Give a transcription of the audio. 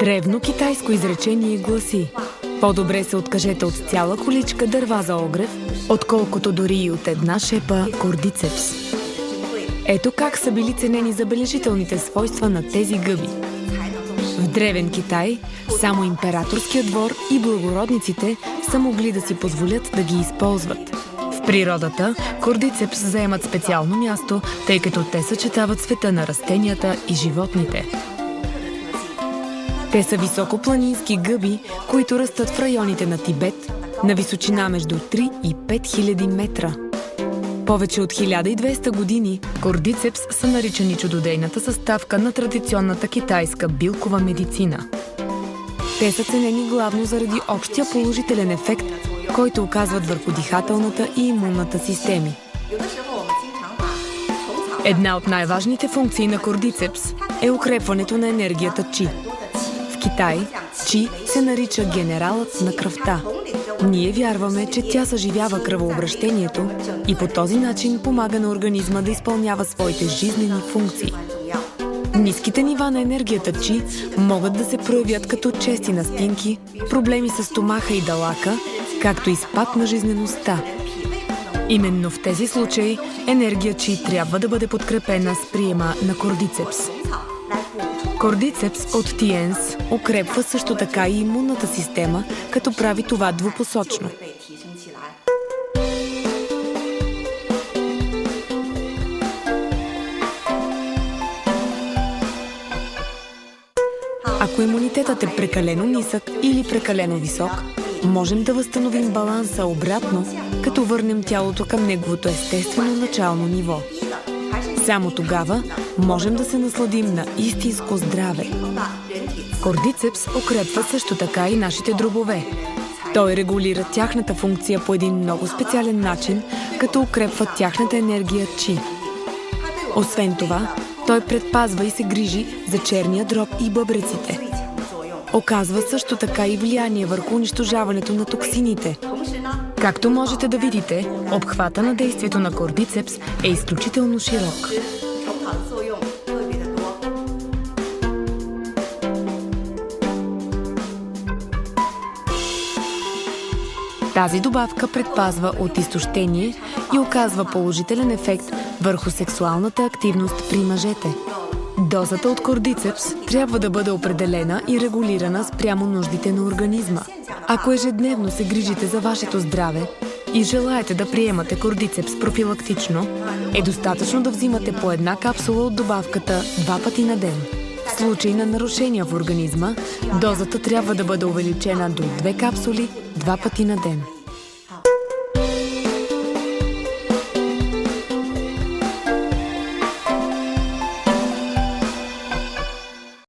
Древно китайско изречение гласи: по-добре се откажете от цяла количка дърва за огрев, отколкото дори и от една шепа кордицепс. Ето как са били ценени забележителните свойства на тези гъби. В древен Китай само императорския двор и благородниците са могли да си позволят да ги използват. В природата кордицепс заемат специално място, тъй като те съчетават света на растенията и животните. Те са високопланински гъби, които растат в районите на Тибет на височина между 3 и 5000 метра. Повече от 1200 години кордицепс са наричани чудодейната съставка на традиционната китайска билкова медицина. Те са ценени главно заради общия положителен ефект, който оказват върху дихателната и имунната системи. Една от най-важните функции на кордицепс е укрепването на енергията Чи. В Китай Чи се нарича генералът на кръвта. Ние вярваме, че тя съживява кръвообращението и по този начин помага на организма да изпълнява своите жизнени функции. Ниските нива на енергията Чи могат да се проявят като чести настинки, проблеми с стомаха и далака, както и спад на жизнеността. Именно в тези случаи енергия Чи трябва да бъде подкрепена с приема на кордицепс. Кордицепс от Тиенс укрепва също така и имунната система, като прави това двупосочно. Ако имунитетът е прекалено нисък или прекалено висок, можем да възстановим баланса обратно, като върнем тялото към неговото естествено начално ниво. Само тогава можем да се насладим на истинско здраве. Кордицепс укрепва също така и нашите дробове. Той регулира тяхната функция по един много специален начин, като укрепва тяхната енергия Чи. Освен това, той предпазва и се грижи за черния дроб и бъбреците. Оказва също така и влияние върху унищожаването на токсините. Както можете да видите, обхвата на действието на кордицепс е изключително широк. Тази добавка предпазва от изтощение и оказва положителен ефект върху сексуалната активност при мъжете. Дозата от кордицепс трябва да бъде определена и регулирана спрямо нуждите на организма. Ако ежедневно се грижите за вашето здраве и желаете да приемате кордицепс профилактично, е достатъчно да взимате по една капсула от добавката 2 пъти на ден. В случай на нарушения в организма, дозата трябва да бъде увеличена до 2 капсули 2 пъти на ден.